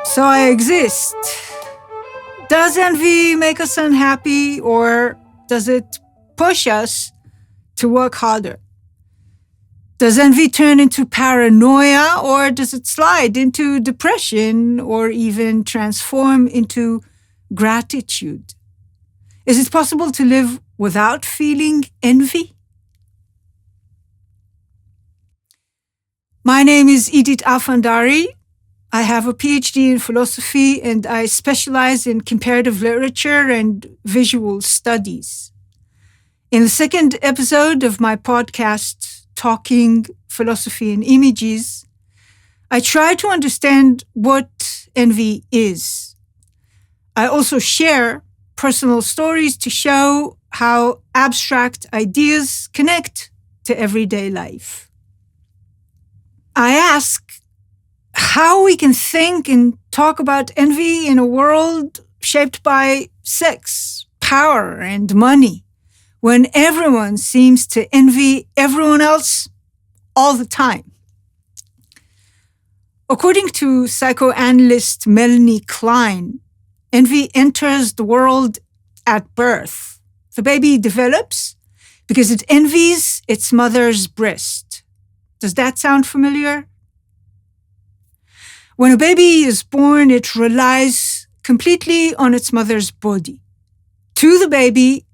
So I exist. Does envy make us unhappy, or does it push us to work harder? Does envy turn into paranoia, or does it slide into depression, or even transform into gratitude? Is it possible to live without feeling envy? My name is Idit Afandari. I have a PhD in philosophy, and I specialize in comparative literature and visual studies. In the second episode of my podcast, Talking Philosophy and Images, I try to understand what envy is. I also share personal stories to show how abstract ideas connect to everyday life. I ask how we can think and talk about envy in a world shaped by sex, power, and money, when everyone seems to envy everyone else all the time. According to psychoanalyst Melanie Klein, envy enters the world at birth. The baby develops because it envies its mother's breast. Does that sound familiar? When a baby is born, it relies completely on its mother's body. To the baby,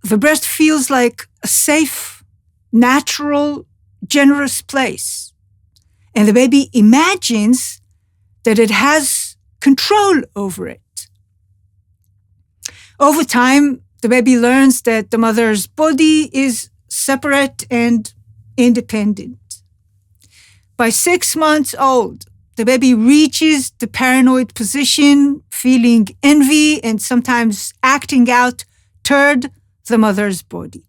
the breast feels like a safe, natural, generous place. And the baby imagines that it has control over it. Over time, the baby learns that the mother's body is separate and independent. By 6 months old, the baby reaches the paranoid position, feeling envy and sometimes acting out toward the mother's body.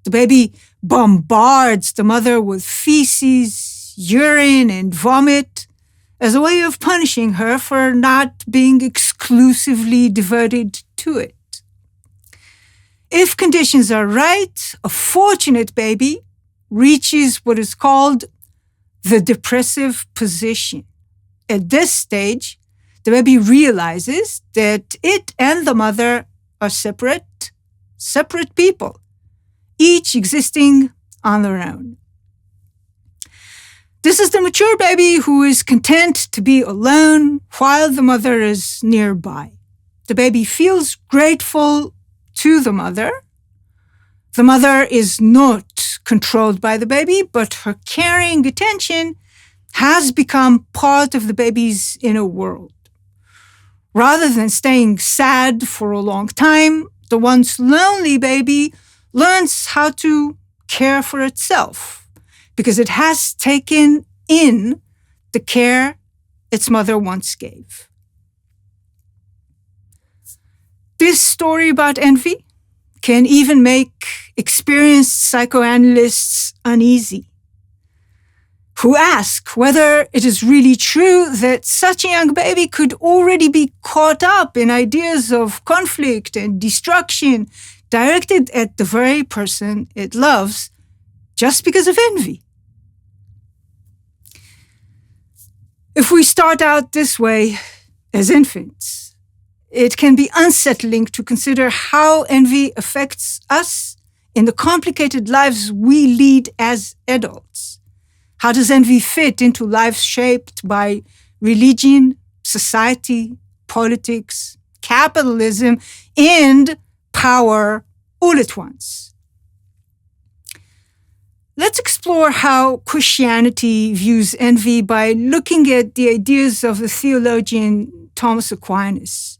The baby bombards the mother with feces, urine, and vomit as a way of punishing her for not being exclusively devoted to it. If conditions are right, a fortunate baby reaches what is called the depressive position. At this stage, the baby realizes that it and the mother are separate people, each existing on their own. This is the mature baby who is content to be alone while the mother is nearby. The baby feels grateful to the mother. The mother is not controlled by the baby, but her caring attention has become part of the baby's inner world. Rather than staying sad for a long time, the once lonely baby learns how to care for itself because it has taken in the care its mother once gave. This story about envy can even make experienced psychoanalysts uneasy, who ask whether it is really true that such a young baby could already be caught up in ideas of conflict and destruction directed at the very person it loves just because of envy. If we start out this way as infants, it can be unsettling to consider how envy affects us in the complicated lives we lead as adults. How does envy fit into lives shaped by religion, society, politics, capitalism, and power all at once? Let's explore how Christianity views envy by looking at the ideas of the theologian Thomas Aquinas.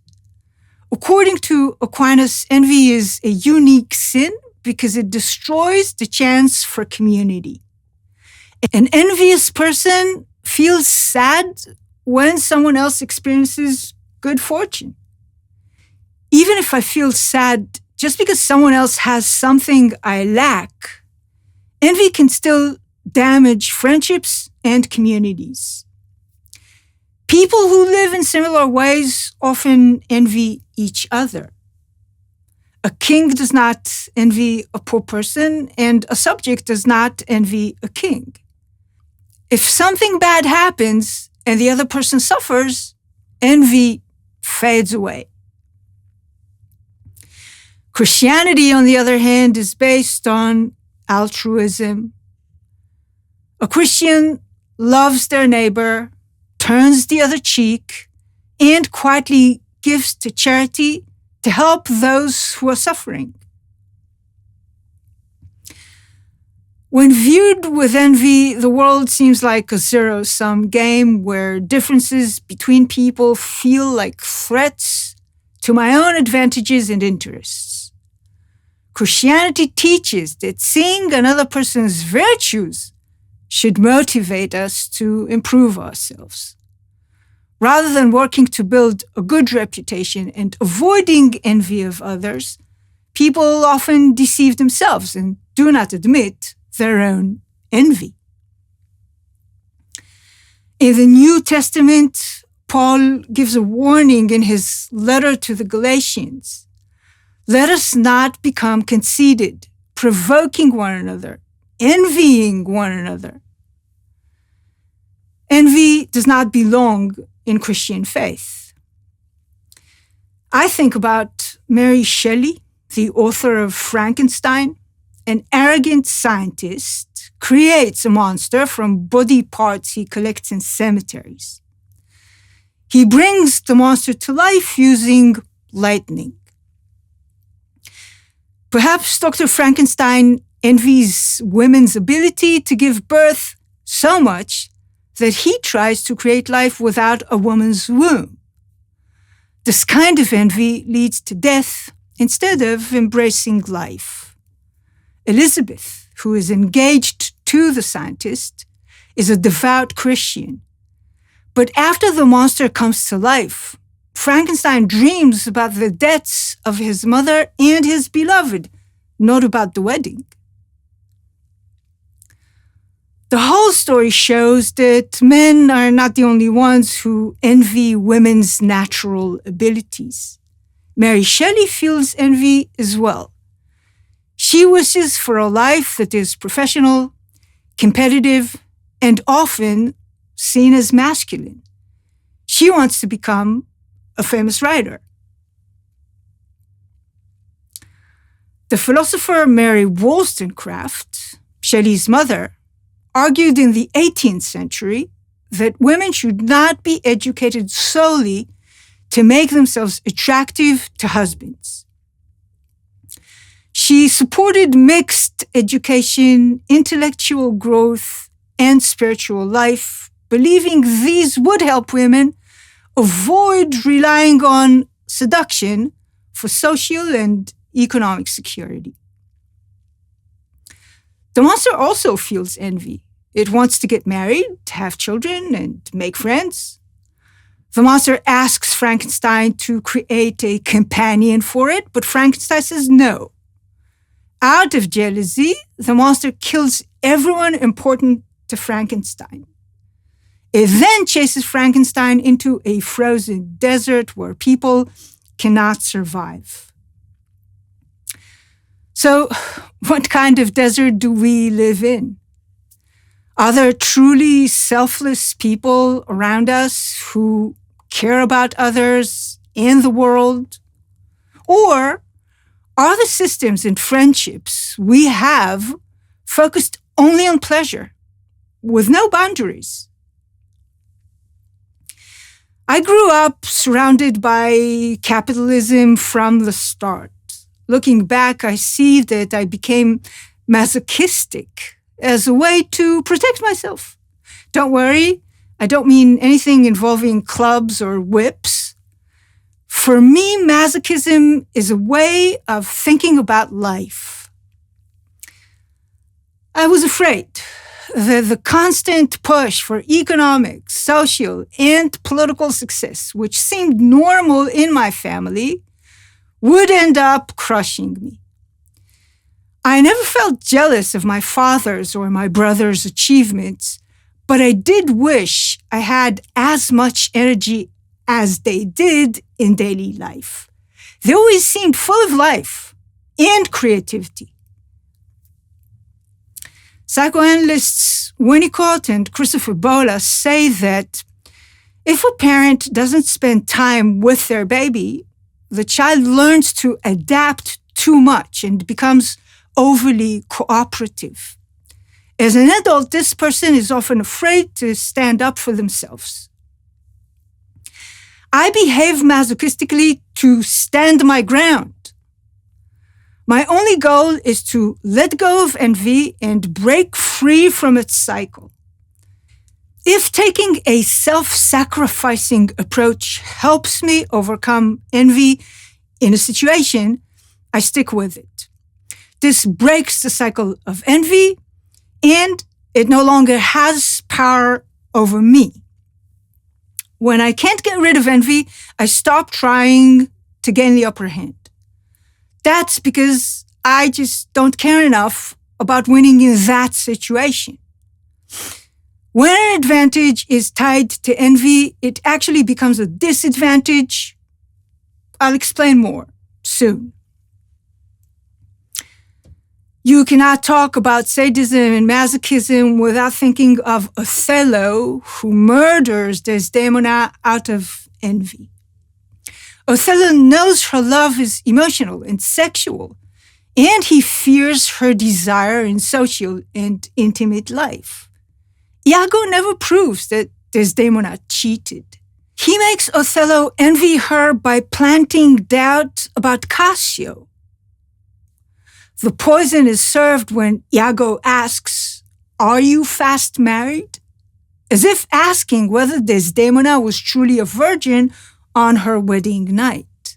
According to Aquinas, envy is a unique sin because it destroys the chance for community. An envious person feels sad when someone else experiences good fortune. Even if I feel sad just because someone else has something I lack, envy can still damage friendships and communities. People who live in similar ways often envy each other. A king does not envy a poor person, and a subject does not envy a king. If something bad happens and the other person suffers, envy fades away. Christianity, on the other hand, is based on altruism. A Christian loves their neighbor, turns the other cheek, and quietly gives to charity to help those who are suffering. When viewed with envy, the world seems like a zero-sum game where differences between people feel like threats to my own advantages and interests. Christianity teaches that seeing another person's virtues should motivate us to improve ourselves. Rather than working to build a good reputation and avoiding envy of others, people often deceive themselves and do not admit their own envy. In the New Testament, Paul gives a warning in his letter to the Galatians. Let us not become conceited, provoking one another, envying one another. Envy does not belong in Christian faith. I think about Mary Shelley, the author of Frankenstein. An arrogant scientist creates a monster from body parts he collects in cemeteries. He brings the monster to life using lightning. Perhaps Dr. Frankenstein envies women's ability to give birth so much that he tries to create life without a woman's womb. This kind of envy leads to death instead of embracing life. Elizabeth, who is engaged to the scientist, is a devout Christian. But after the monster comes to life, Frankenstein dreams about the deaths of his mother and his beloved, not about the wedding. The whole story shows that men are not the only ones who envy women's natural abilities. Mary Shelley feels envy as well. She wishes for a life that is professional, competitive, and often seen as masculine. She wants to become a famous writer. The philosopher Mary Wollstonecraft, Shelley's mother, argued in the 18th century that women should not be educated solely to make themselves attractive to husbands. She supported mixed education, intellectual growth, and spiritual life, believing these would help women avoid relying on seduction for social and economic security. The monster also feels envy. It wants to get married, to have children, and make friends. The monster asks Frankenstein to create a companion for it, but Frankenstein says no. Out of jealousy, the monster kills everyone important to Frankenstein. It then chases Frankenstein into a frozen desert where people cannot survive. So, what kind of desert do we live in? Are there truly selfless people around us who care about others and the world? Or are the systems and friendships we have focused only on pleasure, with no boundaries? I grew up surrounded by capitalism from the start. Looking back, I see that I became masochistic as a way to protect myself. Don't worry, I don't mean anything involving clubs or whips. For me, masochism is a way of thinking about life. I was afraid that the constant push for economic, social, and political success, which seemed normal in my family, would end up crushing me. I never felt jealous of my father's or my brother's achievements, but I did wish I had as much energy as they did in daily life. They always seemed full of life and creativity. Psychoanalysts Winnicott and Christopher Bola say that If a parent doesn't spend time with their baby, the child learns to adapt too much and becomes overly cooperative. As an adult, this person is often afraid to stand up for themselves. I behave masochistically to stand my ground. My only goal is to let go of envy and break free from its cycle. If taking a self-sacrificing approach helps me overcome envy in a situation, I stick with it. This breaks the cycle of envy, and it no longer has power over me. When I can't get rid of envy, I stop trying to gain the upper hand. That's because I just don't care enough about winning in that situation. When an advantage is tied to envy, it actually becomes a disadvantage. I'll explain more soon. You cannot talk about sadism and masochism without thinking of Othello, who murders Desdemona out of envy. Othello knows her love is emotional and sexual, and he fears her desire in social and intimate life. Iago never proves that Desdemona cheated. He makes Othello envy her by planting doubt about Cassio. The poison is served when Iago asks, "Are you fast married?" as if asking whether Desdemona was truly a virgin on her wedding night.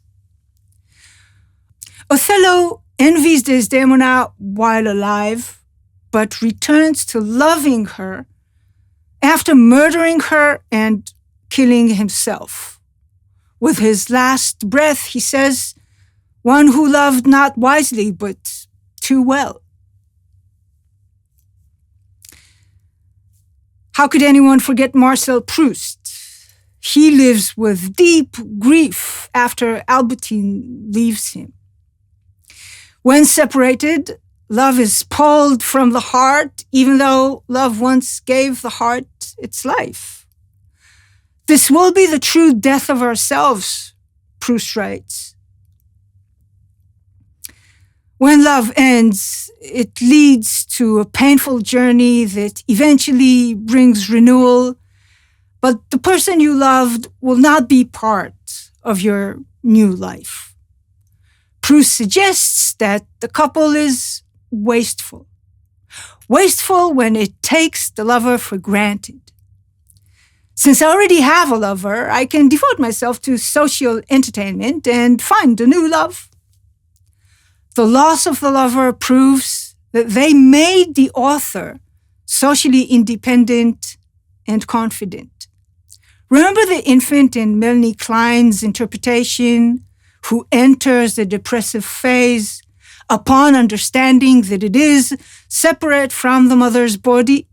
Othello envies Desdemona while alive, but returns to loving her after murdering her and killing himself. With his last breath, he says, "One who loved not wisely, but too well." How could anyone forget Marcel Proust? He lives with deep grief after Albertine leaves him. When separated, love is pulled from the heart, even though love once gave the heart its life. This will be the true death of ourselves, Proust writes. When love ends, it leads to a painful journey that eventually brings renewal, but the person you loved will not be part of your new life. Proust suggests that the couple is wasteful. Wasteful when it takes the lover for granted. Since I already have a lover, I can devote myself to social entertainment and find a new love. The loss of the lover proves that they made the author socially independent and confident. Remember the infant in Melanie Klein's interpretation who enters the depressive phase upon understanding that it is separate from the mother's body?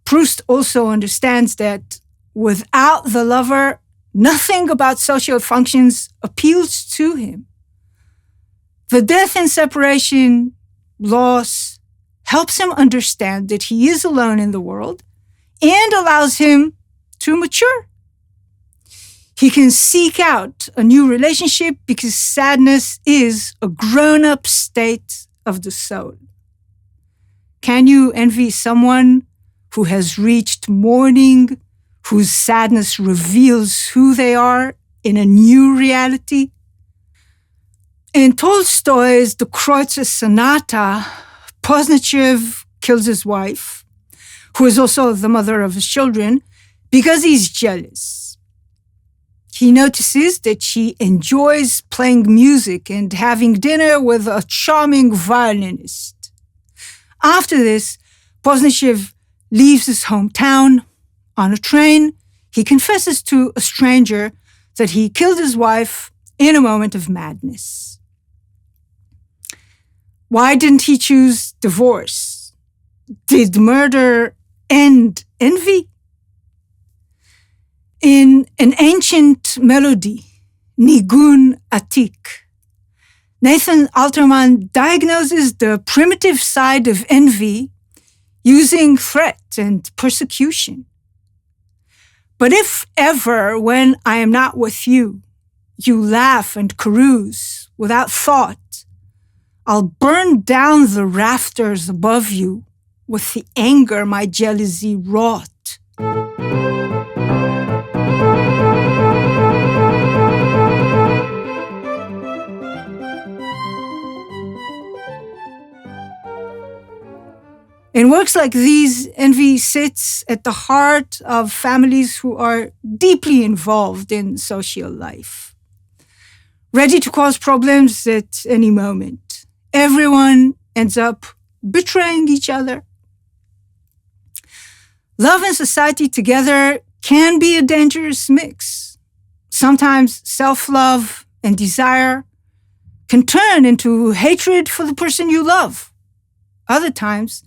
Proust also understands that without the lover, nothing about social functions appeals to him. The death and separation, loss, helps him understand that he is alone in the world and allows him to mature. He can seek out a new relationship because sadness is a grown-up state of the soul. Can you envy someone who has reached mourning, whose sadness reveals who they are in a new reality? In Tolstoy's The Kreutzer Sonata, Posnachev kills his wife, who is also the mother of his children, because he's jealous. He notices that she enjoys playing music and having dinner with a charming violinist. After this, Posnachev leaves his hometown. On a train, he confesses to a stranger that he killed his wife in a moment of madness. Why didn't he choose divorce? Did murder end envy? In an ancient melody, Nigun Atik, Nathan Alterman diagnoses the primitive side of envy using threat and persecution. But if ever, when I am not with you, you laugh and carouse without thought, I'll burn down the rafters above you with the anger my jealousy wrought. In works like these, envy sits at the heart of families who are deeply involved in social life, ready to cause problems at any moment. Everyone ends up betraying each other. Love and society together can be a dangerous mix. Sometimes self-love and desire can turn into hatred for the person you love. Other times,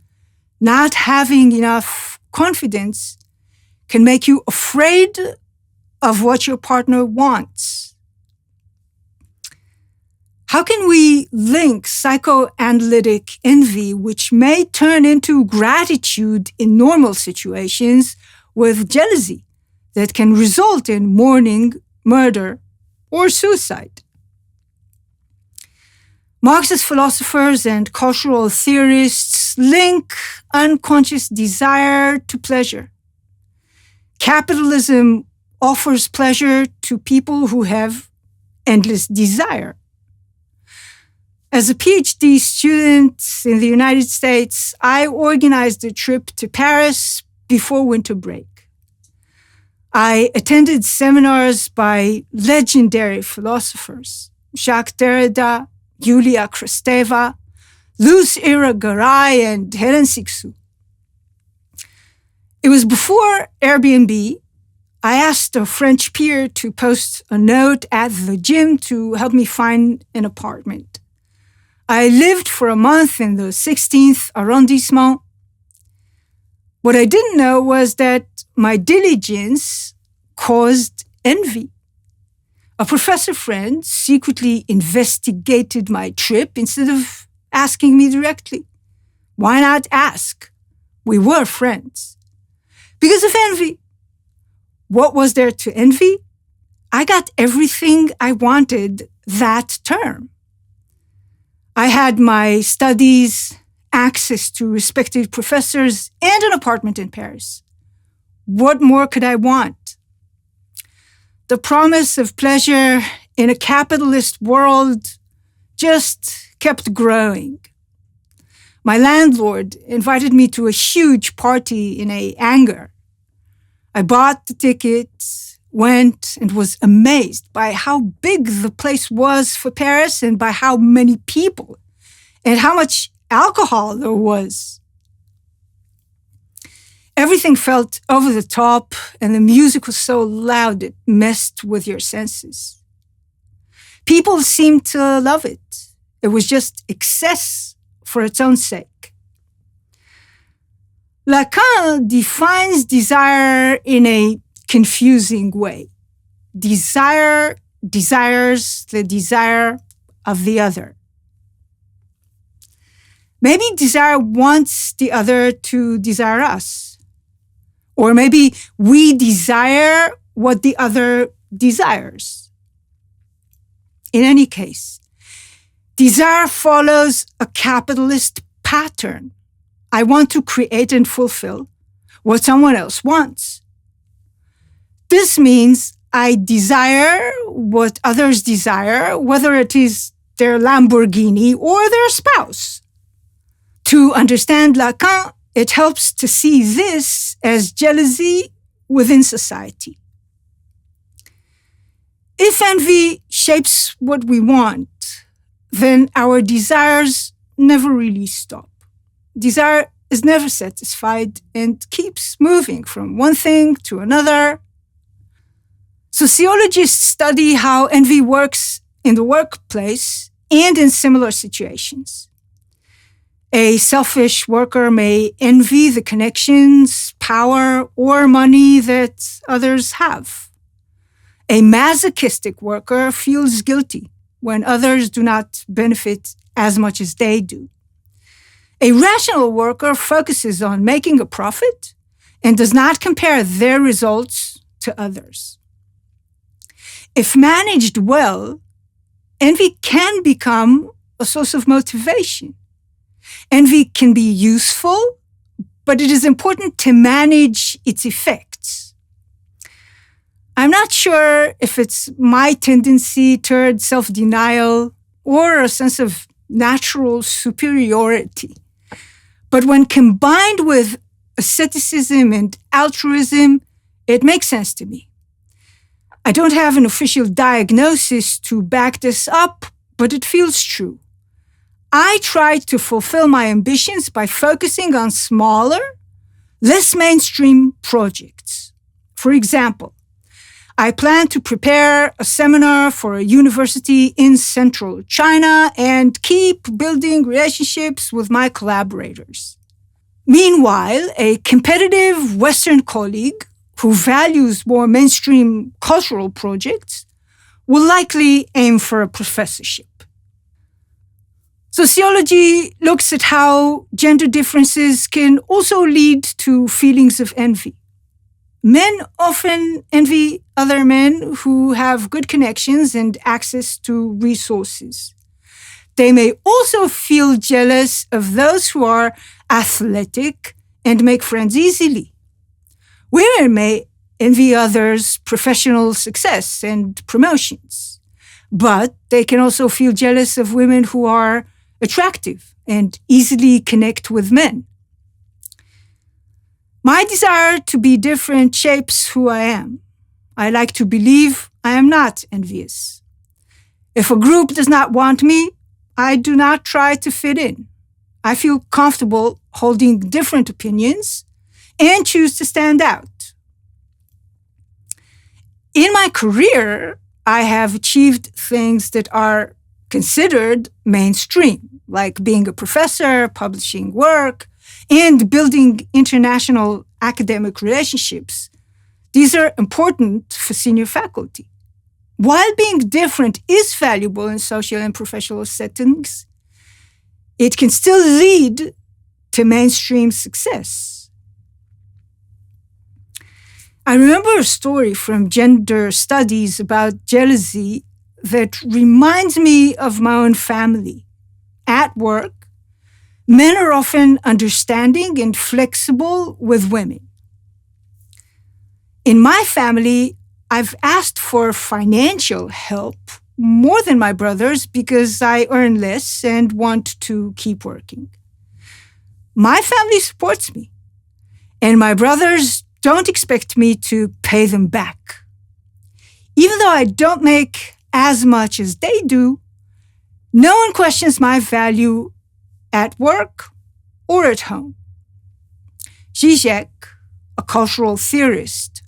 not having enough confidence can make you afraid of what your partner wants. How can we link psychoanalytic envy, which may turn into gratitude in normal situations, with jealousy that can result in mourning, murder, or suicide? Marxist philosophers and cultural theorists link unconscious desire to pleasure. Capitalism offers pleasure to people who have endless desire. As a PhD student in the United States, I organized a trip to Paris before winter break. I attended seminars by legendary philosophers, Jacques Derrida, Yulia Kristeva, Luz Irigaray, and Helen Cixous. It was before Airbnb. I asked a French peer to post a note at the gym to help me find an apartment. I lived for a month in the 16th arrondissement. What I didn't know was that my diligence caused envy. A professor friend secretly investigated my trip instead of asking me directly. Why not ask? We were friends. Because of envy. What was there to envy? I got everything I wanted that term. I had my studies, access to respected professors, and an apartment in Paris. What more could I want? The promise of pleasure in a capitalist world just kept growing. My landlord invited me to a huge party in a hangar. I bought the tickets, went, and was amazed by how big the place was for Paris and by how many people and how much alcohol there was. Everything felt over the top, and the music was so loud it messed with your senses. People seemed to love it. It was just excess for its own sake. Lacan defines desire in a confusing way. Desire desires the desire of the other. Maybe desire wants the other to desire us. Or maybe we desire what the other desires. In any case, desire follows a capitalist pattern. I want to create and fulfill what someone else wants. This means I desire what others desire, whether it is their Lamborghini or their spouse. To understand Lacan, it helps to see this as jealousy within society. If envy shapes what we want, then our desires never really stop. Desire is never satisfied and keeps moving from one thing to another. Sociologists study how envy works in the workplace and in similar situations. A selfish worker may envy the connections, power, or money that others have. A masochistic worker feels guilty when others do not benefit as much as they do. A rational worker focuses on making a profit and does not compare their results to others. If managed well, envy can become a source of motivation. Envy can be useful, but it is important to manage its effects. I'm not sure if it's my tendency toward self-denial or a sense of natural superiority. But when combined with asceticism and altruism, it makes sense to me. I don't have an official diagnosis to back this up, but it feels true. I try to fulfill my ambitions by focusing on smaller, less mainstream projects. For example, I plan to prepare a seminar for a university in central China and keep building relationships with my collaborators. Meanwhile, a competitive Western colleague who values more mainstream cultural projects will likely aim for a professorship. Sociology looks at how gender differences can also lead to feelings of envy. Men often envy other men who have good connections and access to resources. They may also feel jealous of those who are athletic and make friends easily. Women may envy others' professional success and promotions, but they can also feel jealous of women who are attractive and easily connect with men. My desire to be different shapes who I am. I like to believe I am not envious. If a group does not want me, I do not try to fit in. I feel comfortable holding different opinions and choose to stand out. In my career, I have achieved things that are considered mainstream, like being a professor, publishing work, and building international academic relationships. These are important for senior faculty. While being different is valuable in social and professional settings, it can still lead to mainstream success. I remember a story from gender studies about jealousy that reminds me of my own family. At work, men are often understanding and flexible with women. In my family, I've asked for financial help more than my brothers because I earn less and want to keep working. My family supports me, and my brothers don't expect me to pay them back. Even though I don't make as much as they do, no one questions my value at work or at home. Zizek, a cultural theorist,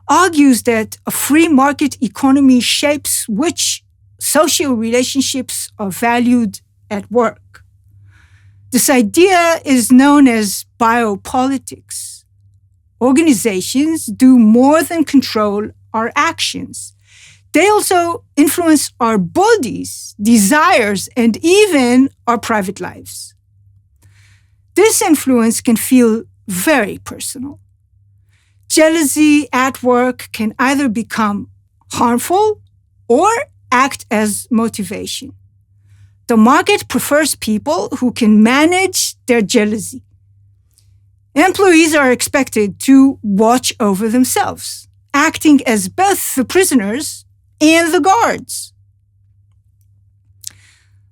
argues that a free market economy shapes which social relationships are valued at work. This idea is known as biopolitics. Organizations do more than control our actions. They also influence our bodies, desires, and even our private lives. This influence can feel very personal. Jealousy at work can either become harmful or act as motivation. The market prefers people who can manage their jealousy. Employees are expected to watch over themselves, acting as both the prisoners and the guards.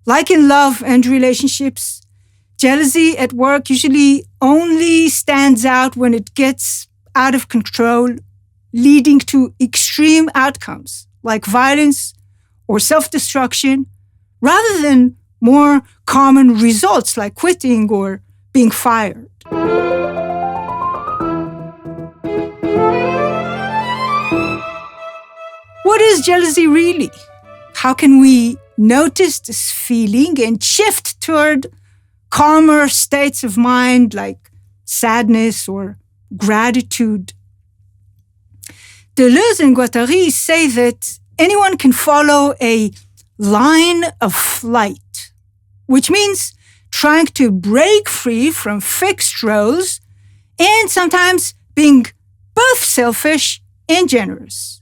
Like in love and relationships, jealousy at work usually only stands out when it gets out of control, leading to extreme outcomes like violence or self-destruction, rather than more common results like quitting or being fired. What is jealousy really? How can we notice this feeling and shift toward calmer states of mind like sadness or gratitude? Deleuze and Guattari say that anyone can follow a line of flight, which means trying to break free from fixed roles and sometimes being both selfish and generous.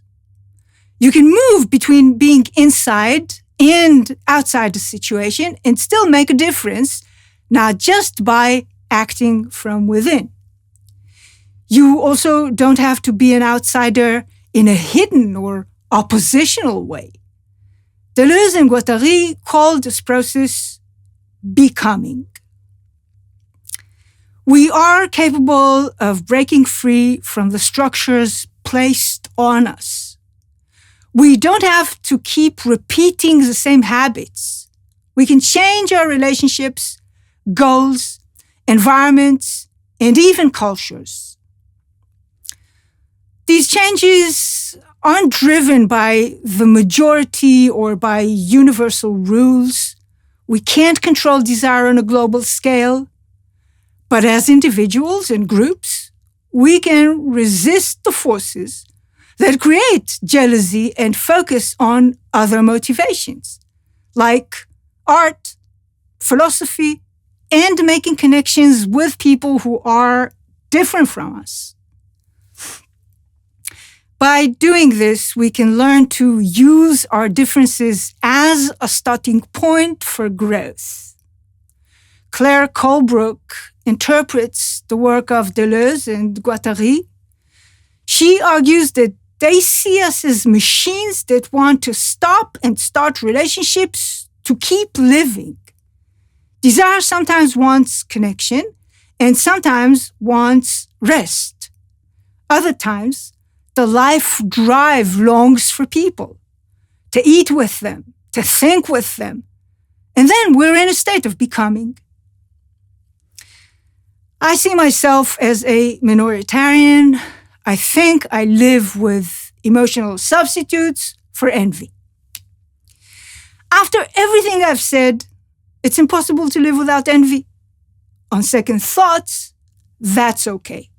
You can move between being inside and outside the situation and still make a difference, not just by acting from within. You also don't have to be an outsider in a hidden or oppositional way. Deleuze and Guattari called this process becoming. We are capable of breaking free from the structures placed on us. We don't have to keep repeating the same habits. We can change our relationships, goals, environments, and even cultures. These changes aren't driven by the majority or by universal rules. We can't control desire on a global scale. But as individuals and groups, we can resist the forces that create jealousy and focus on other motivations, like art, philosophy, and making connections with people who are different from us. By doing this, we can learn to use our differences as a starting point for growth. Claire Colebrook interprets the work of Deleuze and Guattari. She argues that they see us as machines that want to stop and start relationships to keep living. Desire sometimes wants connection and sometimes wants rest. Other times, the life drive longs for people, to eat with them, to think with them. And then we're in a state of becoming. I see myself as a minoritarian. I think I live with emotional substitutes for envy. After everything I've said, it's impossible to live without envy. On second thoughts, that's okay.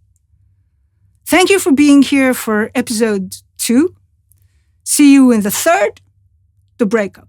Thank you for being here for episode 2. See you in the third, the breakup.